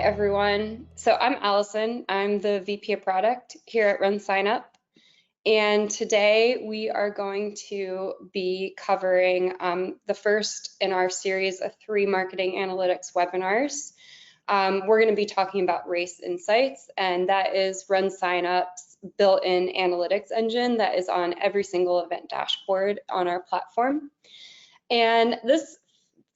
everyone. So I'm Allison. I'm the VP of Product here at RunSignup. And today we are going to be covering the first in our series of 3 marketing analytics webinars. We're going to be talking about RaceInsights, and that is RunSignup's built-in analytics engine that is on every single event dashboard on our platform. And this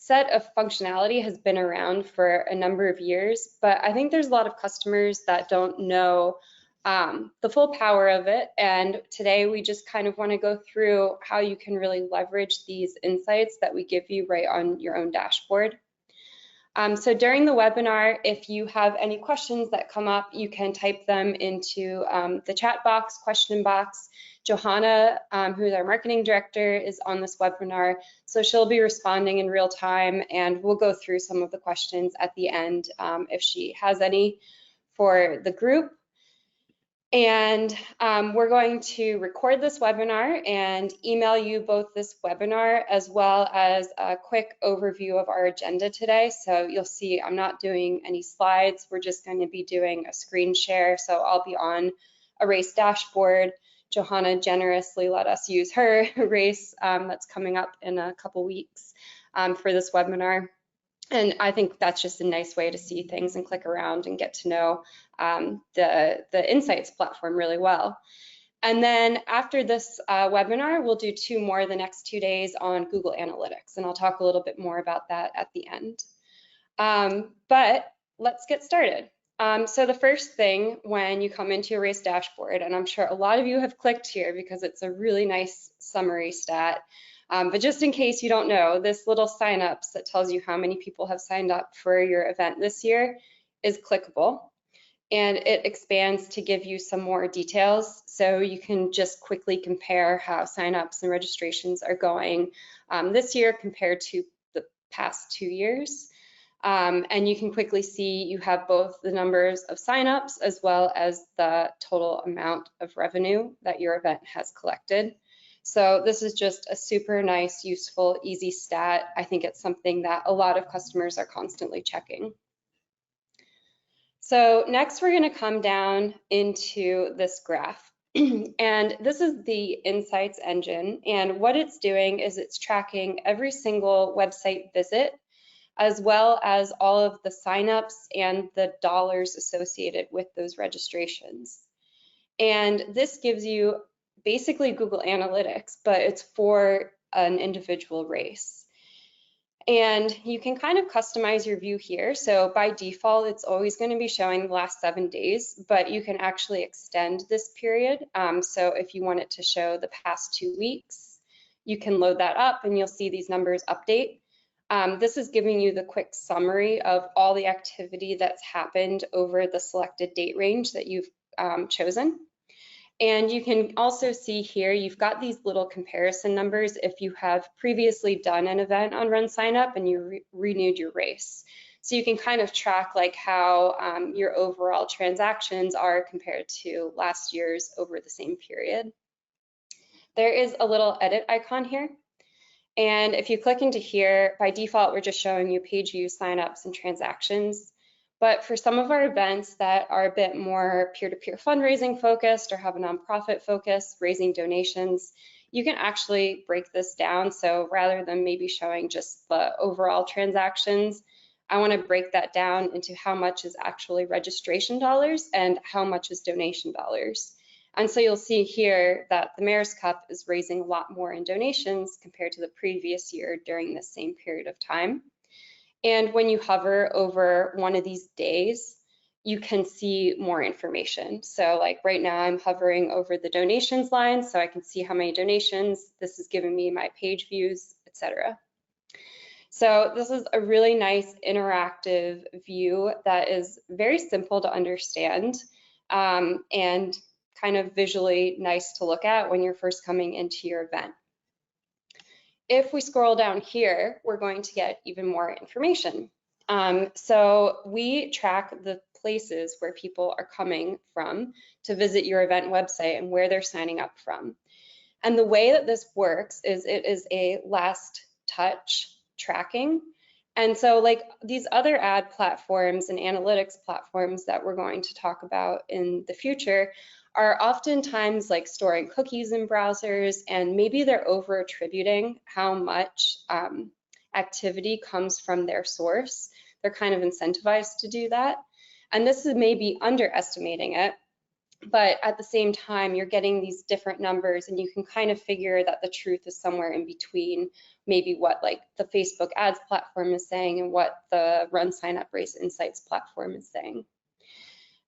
set of functionality has been around for a number of years, but I think there's a lot of customers that don't know the full power of it. And today we just kind of want to go through how you can really leverage these insights that we give you right on your own dashboard. So during the webinar, if you have any questions that come up, you can type them into the chat box, question box. Johanna, who is our marketing director, is on this webinar, so she'll be responding in real time, and we'll go through some of the questions at the end if she has any for the group. And we're going to record this webinar and email you both this webinar as well as a quick overview of our agenda today. So you'll see I'm not doing any slides. We're just going to be doing a screen share. So I'll be on a race dashboard. Johanna generously let us use her race that's coming up in a couple weeks for this webinar. And I think that's just a nice way to see things and click around and get to know the Insights platform really well. And then after this webinar, we'll do 2 more the next 2 days on Google Analytics, and I'll talk a little bit more about that at the end. But let's get started. So the first thing when you come into your race dashboard, and I'm sure a lot of you have clicked here because it's a really nice summary stat, but just in case you don't know, this little signups that tells you how many people have signed up for your event this year is clickable, and it expands to give you some more details, so you can just quickly compare how signups and registrations are going this year compared to the past 2 years. And you can quickly see you have both the numbers of signups as well as the total amount of revenue that your event has collected. So this is just a super nice, useful, easy stat. I think it's something that a lot of customers are constantly checking. So next we're going to come down into this graph. And this is the Insights engine. And what it's doing is it's tracking every single website visit, as well as all of the signups and the dollars associated with those registrations. And this gives you basically Google Analytics, but it's for an individual race. And you can kind of customize your view here. So by default, it's always going to be showing the last 7 days, but you can actually extend this period. So if you want it to show the past 2 weeks, you can load that up and you'll see these numbers update. This is giving you the quick summary of all the activity that's happened over the selected date range that you've chosen. And you can also see here, you've got these little comparison numbers if you have previously done an event on RunSignup and you renewed your race. So you can kind of track like how your overall transactions are compared to last year's over the same period. There is a little edit icon here. And if you click into here, by default, we're just showing you page views, signups, and transactions. But for some of our events that are a bit more peer-to-peer fundraising focused or have a nonprofit focus, raising donations, you can actually break this down. So rather than maybe showing just the overall transactions, I want to break that down into how much is actually registration dollars and how much is donation dollars. And so you'll see here that the Mayor's Cup is raising a lot more in donations compared to the previous year during the same period of time. And when you hover over one of these days, you can see more information. So like right now I'm hovering over the donations line, so I can see how many donations. This is giving me my page views, etc. So this is a really nice interactive view that is very simple to understand and kind of visually nice to look at when you're first coming into your event. If we scroll down here, we're going to get even more information. So we track the places where people are coming from to visit your event website and where they're signing up from. And the way that this works is it is a last touch tracking, And so like these other ad platforms and analytics platforms that we're going to talk about in the future are oftentimes like storing cookies in browsers, and maybe they're over attributing how much activity comes from their source. They're kind of incentivized to do that. And this is maybe underestimating it, but at the same time, you're getting these different numbers, and you can kind of figure that the truth is somewhere in between maybe what like the Facebook ads platform is saying and what the RunSignup RaceInsights platform is saying.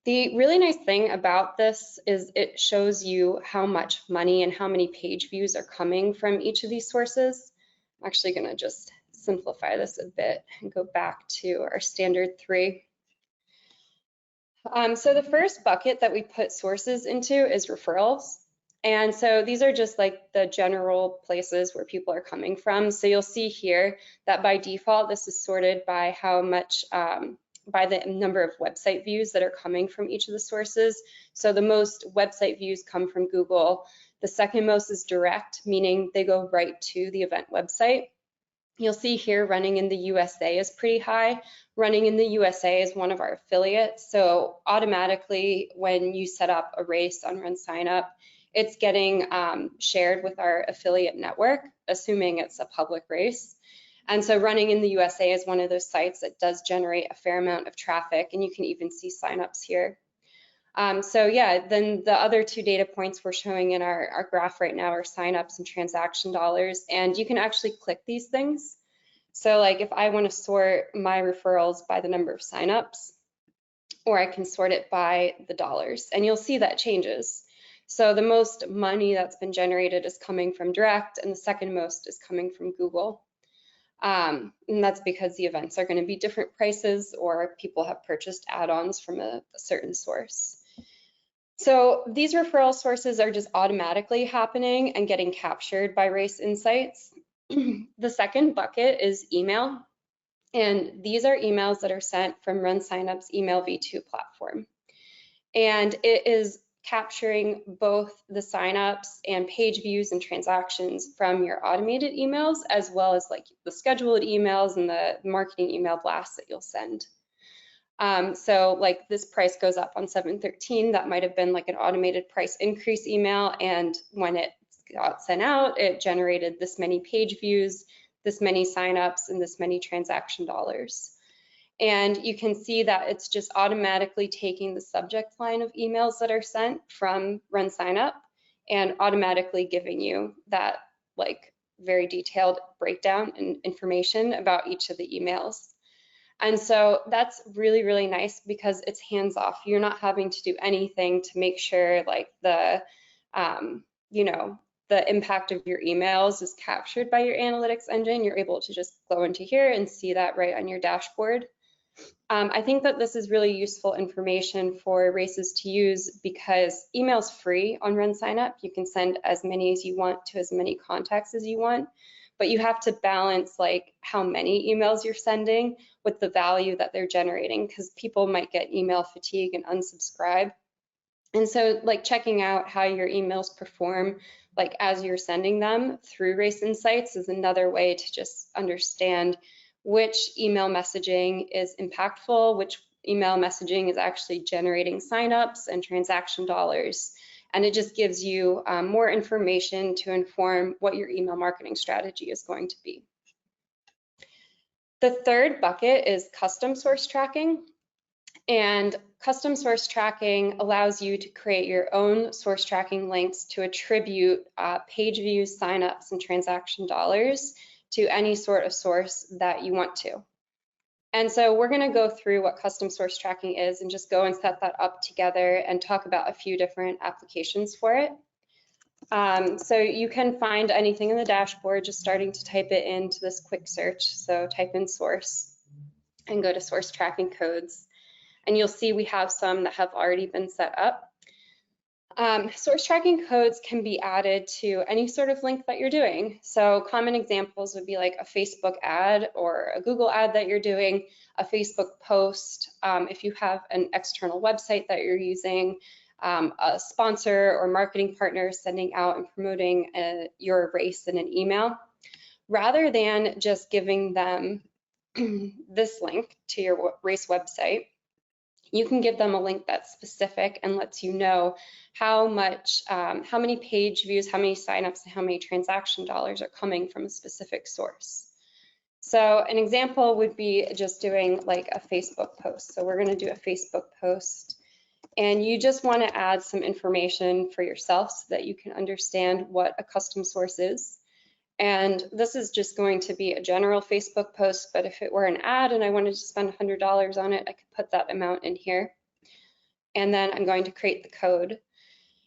The really nice thing about this is it shows you how much money and how many page views are coming from each of these sources. I'm actually going to just simplify this a bit and go back to our standard 3. So the first bucket that we put sources into is referrals. And so these are just like the general places where people are coming from. So you'll see here that by default, this is sorted by how much, by the number of website views that are coming from each of the sources. So the most website views come from Google. The second most is direct, meaning they go right to the event website. You'll see here running in the USA is pretty high. Running in the USA is one of our affiliates. So automatically when you set up a race on RunSignup, it's getting shared with our affiliate network, assuming it's a public race. And so running in the USA is one of those sites that does generate a fair amount of traffic, and you can even see signups here. So yeah, then the other 2 data points we're showing in our graph right now are signups and transaction dollars, and you can actually click these things. So like if I want to sort my referrals by the number of signups, or I can sort it by the dollars, and you'll see that changes. So the most money that's been generated is coming from direct, and the second most is coming from Google. And that's because the events are going to be different prices, or people have purchased add-ons from a certain source. So these referral sources are just automatically happening and getting captured by RaceInsights. The second bucket is email, and these are emails that are sent from RunSignup's Email V2 platform. And it is capturing both the signups and page views and transactions from your automated emails, as well as like the scheduled emails and the marketing email blasts that you'll send. So like this price goes up on 7/13, that might have been like an automated price increase email, and when it got sent out, it generated this many page views, this many signups, and this many transaction dollars. And you can see that it's just automatically taking the subject line of emails that are sent from RunSignup and automatically giving you that like very detailed breakdown and information about each of the emails. And so that's really, really nice because it's hands off. You're not having to do anything to make sure like the, you know, the impact of your emails is captured by your analytics engine. You're able to just go into here and see that right on your dashboard. I think that this is really useful information for races to use because email's free on RunSignup. You can send as many as you want to as many contacts as you want, but you have to balance like how many emails you're sending with the value that they're generating, because people might get email fatigue and unsubscribe. And so like checking out how your emails perform like as you're sending them through RaceInsights is another way to just understand which email messaging is impactful, which email messaging is actually generating signups and transaction dollars. And it just gives you more information to inform what your email marketing strategy is going to be. The third bucket is custom source tracking. And custom source tracking allows you to create your own source tracking links to attribute page views, signups, and transaction dollars to any sort of source that you want to. And so we're going to go through what custom source tracking is and just go and set that up together and talk about a few different applications for it. So you can find anything in the dashboard just starting to type it into this quick search. So type in source and go to source tracking codes. And you'll see we have some that have already been set up. Source tracking codes can be added to any sort of link that you're doing. So common examples would be like a Facebook ad or a Google ad that you're doing, a Facebook post, if you have an external website that you're using, a sponsor or marketing partner sending out and promoting your race in an email. Rather than just giving them this link to your race website, you can give them a link that's specific and lets you know how many page views, how many signups, and how many transaction dollars are coming from a specific source. So an example would be just doing like a Facebook post. So we're going to do a Facebook post, and you just want to add some information for yourself so that you can understand what a custom source is. And this is just going to be a general Facebook post, but if it were an ad and I wanted to spend $100 on it, I could put that amount in here. And then I'm going to create the code.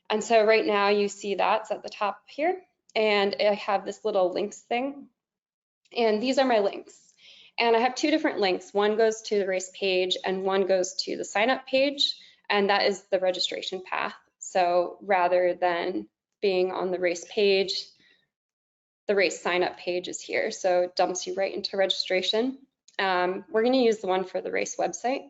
And so right now you see that's at the top here, and I have this little links thing. And these are my links. And I have two different links. One goes to the race page and one goes to the sign up page, and that is the registration path. So rather than being on the race page, the race sign up page is here. So it dumps you right into registration. We're going to use the one for the race website.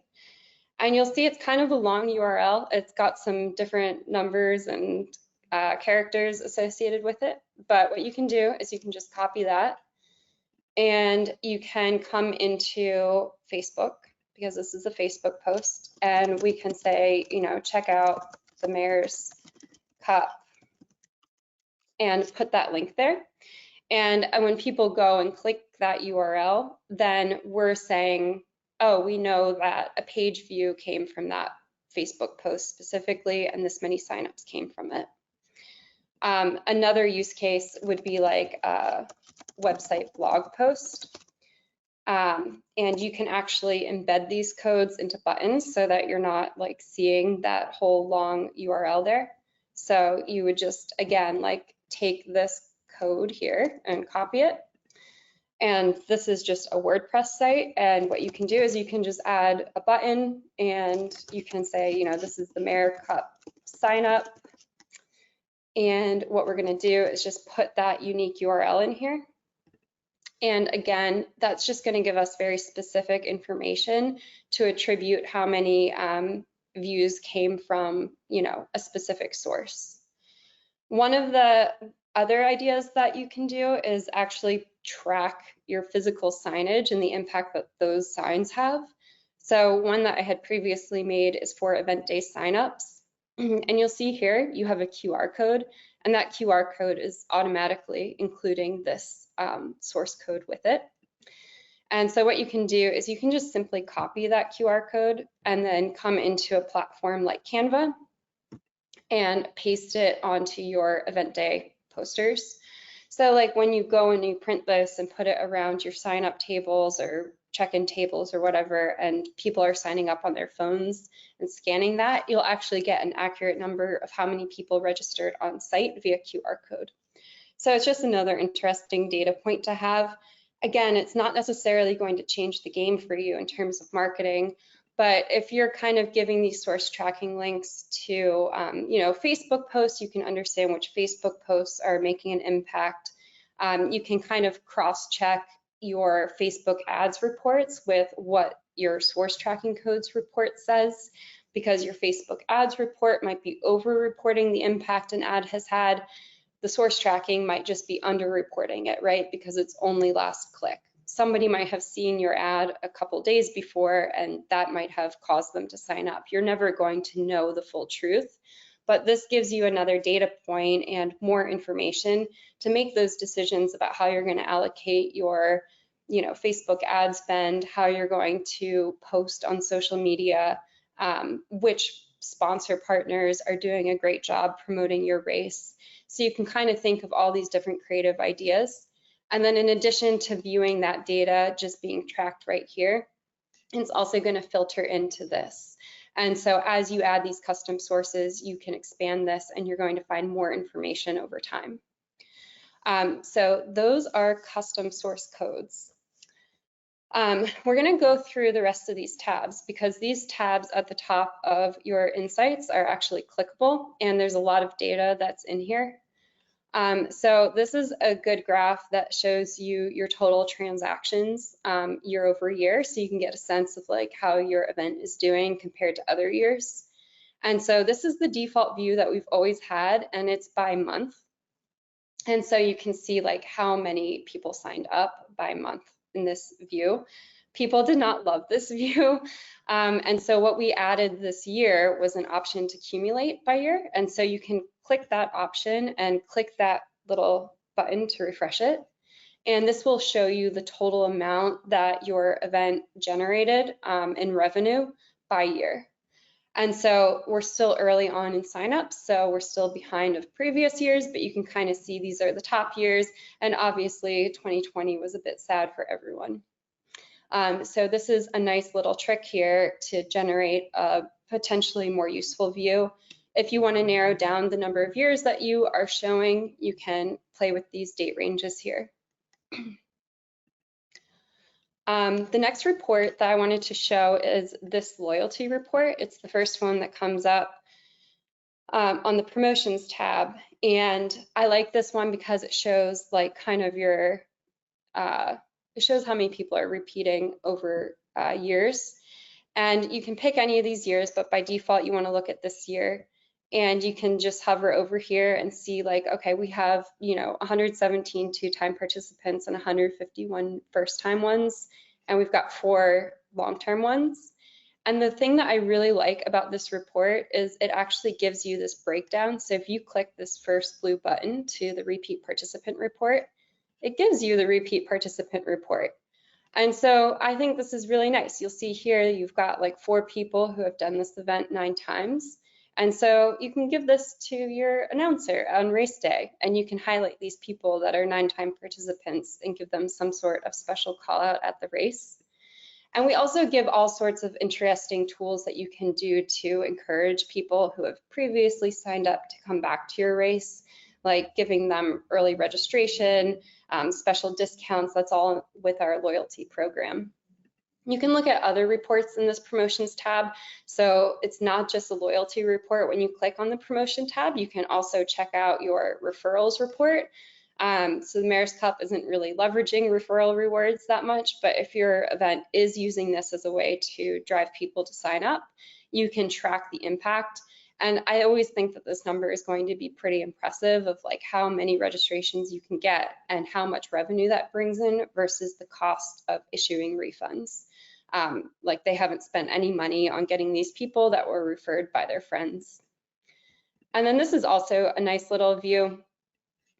And you'll see it's kind of a long URL. It's got some different numbers and characters associated with it. But what you can do is you can just copy that, and you can come into Facebook, because this is a Facebook post, and we can say, you know, check out the Mayor's Cup and put that link there. And when people go and click that URL, then we're saying, oh, we know that a page view came from that Facebook post specifically, and this many signups came from it. Another use case would be like a website blog post. And you can actually embed these codes into buttons so that you're not like seeing that whole long URL there. So you would just, again, like take this code here and copy it. And this is just a WordPress site. And what you can do is you can just add a button, and you can say, you know, this is the Mayor Cup sign up. And what we're going to do is just put that unique URL in here. And again, that's just going to give us very specific information to attribute how many views came from, you know, a specific source. One of the other ideas that you can do is actually track your physical signage and the impact that those signs have. So one that I had previously made is for event day signups. And you'll see here you have a QR code, and that QR code is automatically including this source code with it. And so what you can do is you can just simply copy that QR code and then come into a platform like Canva and paste it onto your event day posters. So like when you go and you print this and put it around your sign up tables or check-in tables or whatever, and people are signing up on their phones and scanning that, you'll actually get an accurate number of how many people registered on site via QR code. So it's just another interesting data point to have. Again, it's not necessarily going to change the game for you in terms of marketing, but if you're kind of giving these source tracking links to, you know, Facebook posts, you can understand which Facebook posts are making an impact. You can kind of cross-check your Facebook ads reports with what your source tracking codes report says, because your Facebook ads report might be over-reporting the impact an ad has had. The source tracking might just be under-reporting it, right? Because it's only last click. Somebody might have seen your ad a couple days before, and that might have caused them to sign up. You're never going to know the full truth, but this gives you another data point and more information to make those decisions about how you're going to allocate your, you know, Facebook ad spend, how you're going to post on social media, which sponsor partners are doing a great job promoting your race. So you can kind of think of all these different creative ideas. And then in addition to viewing that data just being tracked right here, it's also going to filter into this. And so as you add these custom sources, you can expand this and you're going to find more information over time. So those are custom source codes. We're going to go through the rest of these tabs, because these tabs at the top of your insights are actually clickable, and there's a lot of data that's in here. So this is a good graph that shows you your total transactions year over year, so you can get a sense of like how your event is doing compared to other years. And so this is the default view that we've always had, and it's by month. And so you can see like how many people signed up by month in this view. People did not love this view. And so what we added this year was an option to accumulate by year. And so you can click that option and click that little button to refresh it. And this will show you the total amount that your event generated in revenue by year. And so we're still early on in signups, so we're still behind of previous years, but you can kind of see these are the top years. And obviously 2020 was a bit sad for everyone. So this is a nice little trick here to generate a potentially more useful view. If you want to narrow down the number of years that you are showing, you can play with these date ranges here. The next report that I wanted to show is this loyalty report. It's the first one that comes up on the promotions tab. And I like this one because it shows like kind of your, it shows how many people are repeating over years. And you can pick any of these years, but by default, you want to look at this year. And you can just hover over here and see like, okay, we have, 117 two-time participants and 151 first-time ones. And we've got 4 long-term ones. And the thing that I really like about this report is it actually gives you this breakdown. So if you click this first blue button to the repeat participant report, it gives you the repeat participant report. And so I think this is really nice. You'll see here you've got like 4 people who have done this event 9 times. And so you can give this to your announcer on race day, and you can highlight these people that are 9-time participants and give them some sort of special call out at the race. And we also give all sorts of interesting tools that you can do to encourage people who have previously signed up to come back to your race, like giving them early registration, special discounts. That's all with our loyalty program. You can look at other reports in this promotions tab. So it's not just a loyalty report. When you click on the promotion tab, you can also check out your referrals report. So the Mayor's Cup isn't really leveraging referral rewards that much, but if your event is using this as a way to drive people to sign up, you can track the impact. And I always think that this number is going to be pretty impressive of like how many registrations you can get and how much revenue that brings in versus the cost of issuing refunds. Like they haven't spent any money on getting these people that were referred by their friends. And then this is also a nice little view.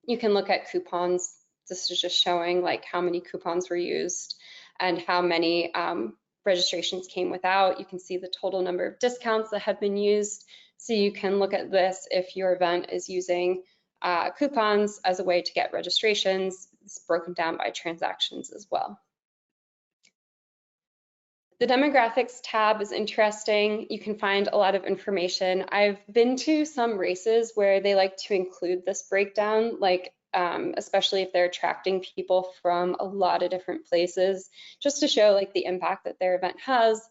You can look at coupons. This is just showing like how many coupons were used and how many registrations came without. You can see the total number of discounts that have been used. So you can look at this if your event is using coupons as a way to get registrations. It's broken down by transactions as well. The demographics tab is interesting. You can find a lot of information. I've been to some races where they like to include this breakdown, like especially if they're attracting people from a lot of different places, just to show like the impact that their event has.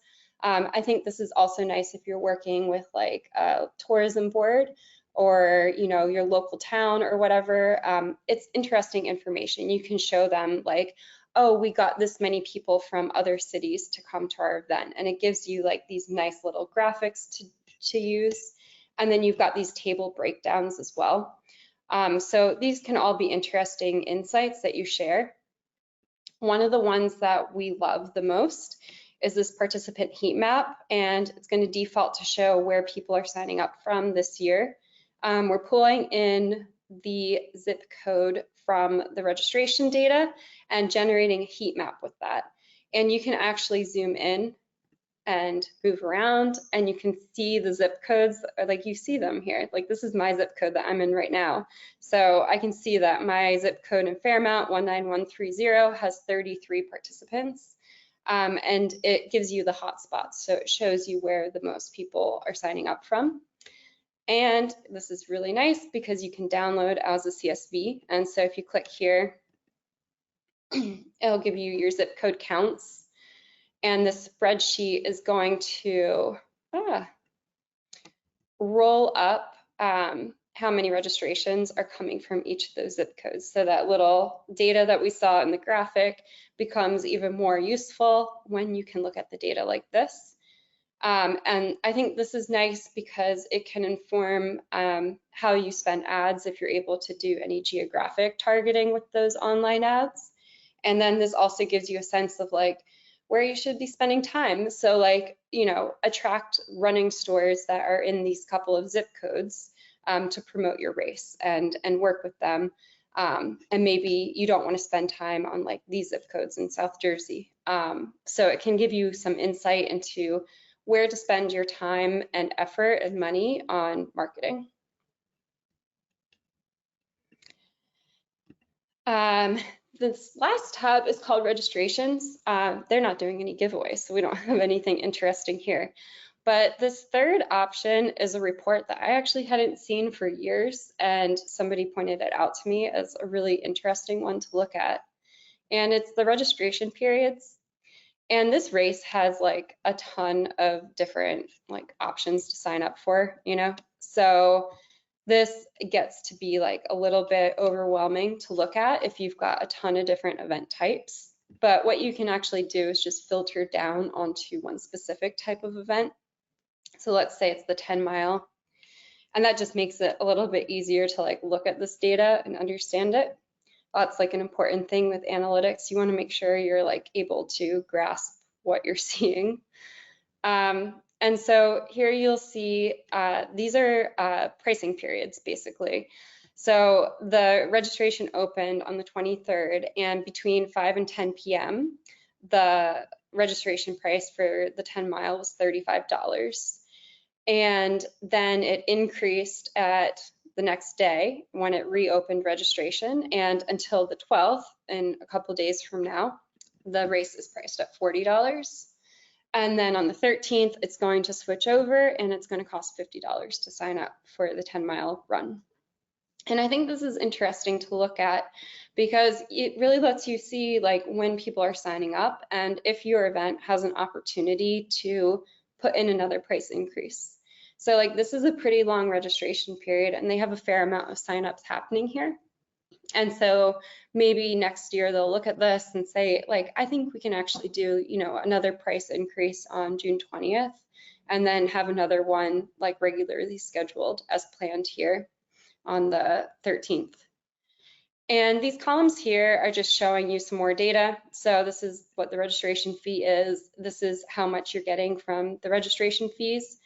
I think this is also nice if you're working with like a tourism board or your local town or whatever. It's interesting information. You can show them like, oh, we got this many people from other cities to come to our event. And it gives you like these nice little graphics to use. And then you've got these table breakdowns as well. So these can all be interesting insights that you share. One of the ones that we love the most is this participant heat map, and it's going to default to show where people are signing up from this year. We're pulling in the zip code from the registration data and generating a heat map with that. And you can actually zoom in and move around, and you can see the zip codes, like you see them here. Like this is my zip code that I'm in right now. So I can see that my zip code in Fairmount 19130 has 33 participants. And it gives you the hotspots. So it shows you where the most people are signing up from. And this is really nice because you can download as a CSV. And so if you click here, it'll give you your zip code counts. And this spreadsheet is going to roll up how many registrations are coming from each of those zip codes. So that little data that we saw in the graphic becomes even more useful when you can look at the data like this. And I think this is nice because it can inform how you spend ads if you're able to do any geographic targeting with those online ads. And then this also gives you a sense of like where you should be spending time. So like, you know, attract running stores that are in these couple of zip codes to promote your race and work with them. And maybe you don't want to spend time on like these zip codes in South Jersey. So it can give you some insight into where to spend your time and effort and money on marketing. This last tab is called registrations. They're not doing any giveaways, so we don't have anything interesting here. But this third option is a report that I actually hadn't seen for years, and somebody pointed it out to me as a really interesting one to look at. And it's the registration periods. And this race has like a ton of different like options to sign up for, you know? So this gets to be like a little bit overwhelming to look at if you've got a ton of different event types. But what you can actually do is just filter down onto one specific type of event. So let's say it's the 10 mile. And that just makes it a little bit easier to like look at this data and understand it. That's like an important thing with analytics. You want to make sure you're like able to grasp what you're seeing. And so here you'll see these are pricing periods basically. So the registration opened on the 23rd, and between 5 and 10 p.m. the registration price for the 10 mile was $35. And then it increased at the next day when it reopened registration, and until the 12th, in a couple days from now, the race is priced at $40. And then on the 13th, it's going to switch over and it's going to cost $50 to sign up for the 10 mile run. And I think this is interesting to look at because it really lets you see like when people are signing up and if your event has an opportunity to put in another price increase. So like this is a pretty long registration period and they have a fair amount of signups happening here. And so maybe next year they'll look at this and say, like, I think we can actually do, you know, another price increase on June 20th and then have another one like regularly scheduled as planned here on the 13th. And these columns here are just showing you some more data. So this is what the registration fee is. This is how much you're getting from the registration fees.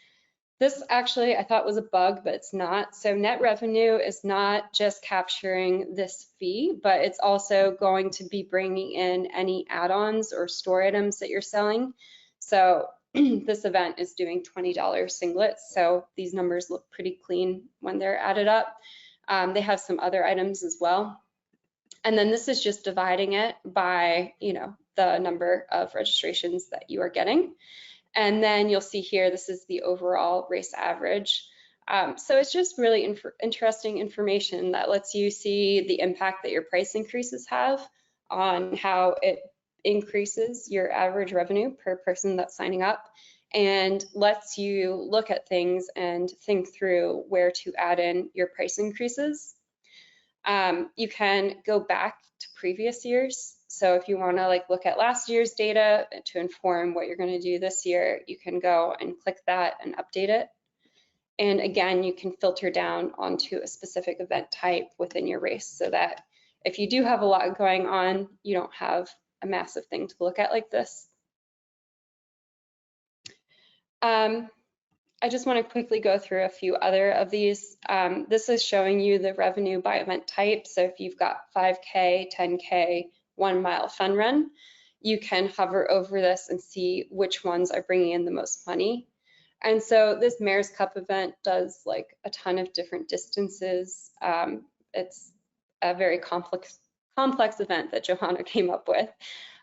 This actually I thought was a bug, but it's not. So net revenue is not just capturing this fee, but it's also going to be bringing in any add-ons or store items that you're selling. So this event is doing $20 singlets. So these numbers look pretty clean when they're added up. They have some other items as well. And then this is just dividing it by, you know, the number of registrations that you are getting. And then you'll see here, this is the overall race average. So it's just really interesting information that lets you see the impact that your price increases have on how it increases your average revenue per person that's signing up and lets you look at things and think through where to add in your price increases. You can go back to previous years. So if you want to like look at last year's data to inform what you're going to do this year, you can go and click that and update it. And again, you can filter down onto a specific event type within your race so that if you do have a lot going on, you don't have a massive thing to look at like this. I just want to quickly go through a few other of these. This is showing you the revenue by event type. So if you've got 5K, 10K, 1 mile fun run, you can hover over this and see which ones are bringing in the most money. And so this Mayor's Cup event does like a ton of different distances. It's a very complex event that Johanna came up with.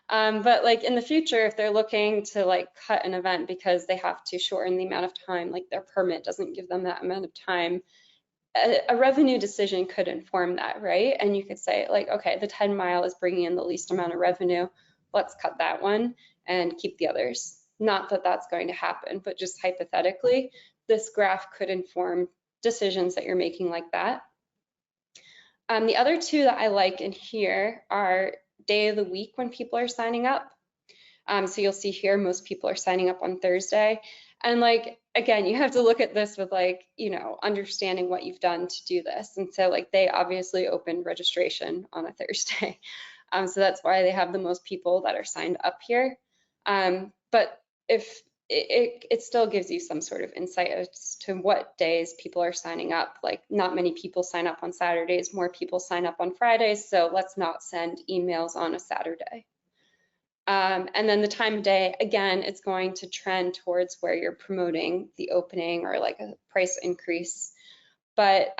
But like in the future, if they're looking to like cut an event because they have to shorten the amount of time, like their permit doesn't give them that amount of time, a revenue decision could inform that, right? And you could say like, okay, the 10 mile is bringing in the least amount of revenue. Let's cut that one and keep the others. Not that that's going to happen, but just hypothetically, this graph could inform decisions that you're making like that. The other two that I like in here are day of the week when people are signing up. So you'll see here, most people are signing up on Thursday. And like, again, you have to look at this with like, you know, understanding what you've done to do this. And so like they obviously opened registration on a Thursday. So that's why they have the most people that are signed up here. But if it still gives you some sort of insight as to what days people are signing up. Like not many people sign up on Saturdays, more people sign up on Fridays, so let's not send emails on a Saturday. And then the time of day, again, it's going to trend towards where you're promoting the opening or like a price increase. But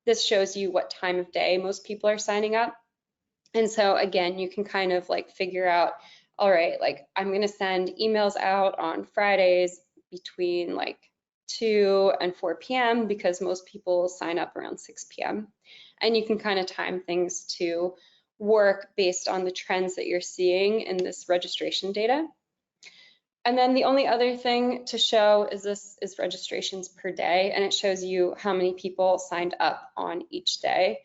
this shows you what time of day most people are signing up. And so again, you can kind of like figure out, all right, like I'm going to send emails out on Fridays between like 2 and 4 p.m. because most people sign up around 6 p.m. And you can kind of time things to work based on the trends that you're seeing in this registration data. And then the only other thing to show is this is registrations per day, and it shows you how many people signed up on each day.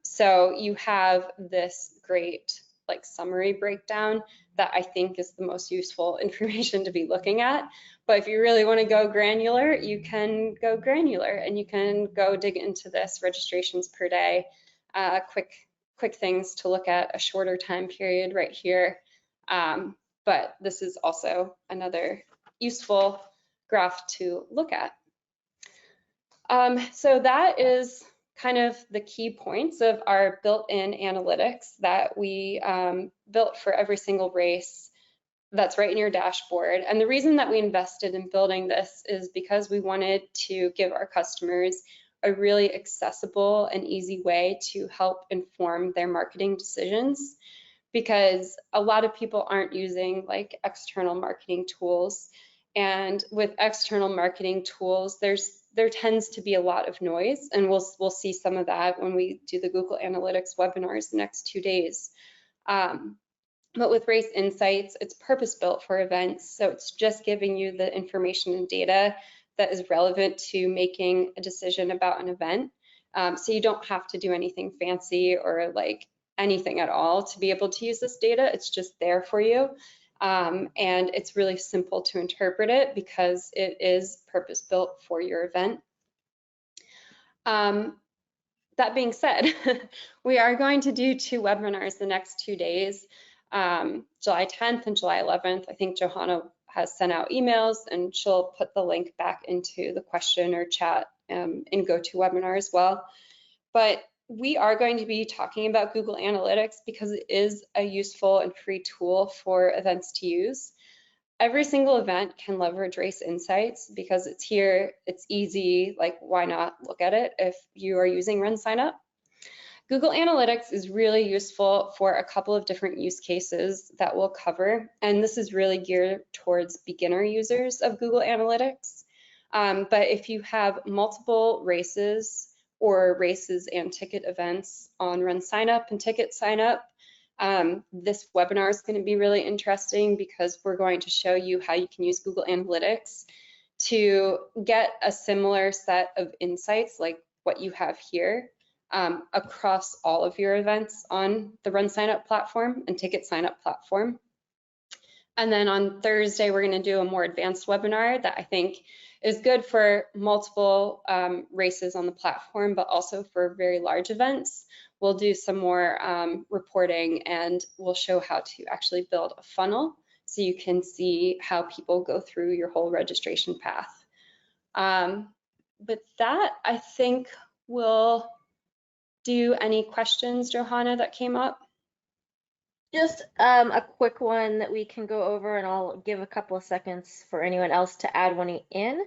So you have this great like summary breakdown that I think is the most useful information to be looking at. But if you really want to go granular, you can go granular and you can go dig into this registrations per day. Quick things to look at, a shorter time period right here. But this is also another useful graph to look at. So that is kind of the key points of our built-in analytics that we built for every single race that's right in your dashboard. And the reason that we invested in building this is because we wanted to give our customers a really accessible and easy way to help inform their marketing decisions, because a lot of people aren't using like external marketing tools. And with external marketing tools, there tends to be a lot of noise, and we'll see some of that when we do the Google Analytics webinars the next 2 days. But with RaceInsights, it's purpose-built for events, so it's just giving you the information and data that is relevant to making a decision about an event. So you don't have to do anything fancy or like anything at all to be able to use this data. It's just there for you. And it's really simple to interpret it because it is purpose-built for your event. That being said, we are going to do 2 webinars the next 2 days, July 10th and July 11th. I think Johanna has sent out emails and she'll put the link back into the question or chat in GoToWebinar as well. But we are going to be talking about Google Analytics because it is a useful and free tool for events to use. Every single event can leverage RaceInsights because it's here, it's easy, like why not look at it if you are using RunSignup. Google Analytics is really useful for a couple of different use cases that we'll cover, and this is really geared towards beginner users of Google Analytics. But if you have multiple races or races and ticket events on RunSignup and TicketSignup, this webinar is going to be really interesting because we're going to show you how you can use Google Analytics to get a similar set of insights like what you have here across all of your events on the RunSignup platform and TicketSignup platform. And then on Thursday, we're going to do a more advanced webinar that I think is good for multiple races on the platform, but also for very large events. We'll do some more reporting and we'll show how to actually build a funnel so you can see how people go through your whole registration path. With that, I think we'll do any questions, Johanna, that came up? Just a quick one that we can go over, and I'll give a couple of seconds for anyone else to add one in.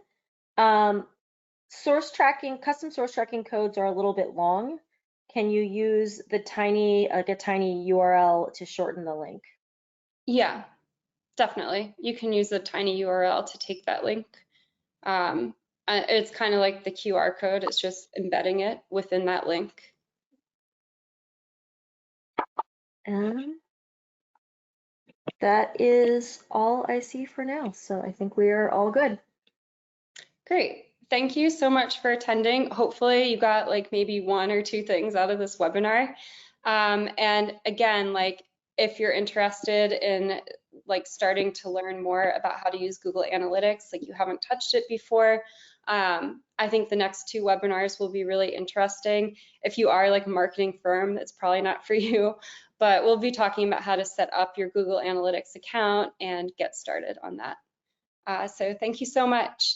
Source tracking, custom source tracking codes are a little bit long. Can you use the tiny URL to shorten the link? Yeah, definitely. You can use a tiny URL to take that link. It's kind of like the QR code. It's just embedding it within that link. That is all I see for now. So I think we are all good. Great. Thank you so much for attending. Hopefully you got like maybe 1 or 2 things out of this webinar. And again, like if you're interested in like starting to learn more about how to use Google Analytics, like you haven't touched it before, I think the next 2 webinars will be really interesting. If you are like a marketing firm, it's probably not for you, but we'll be talking about how to set up your Google Analytics account and get started on that. So thank you so much.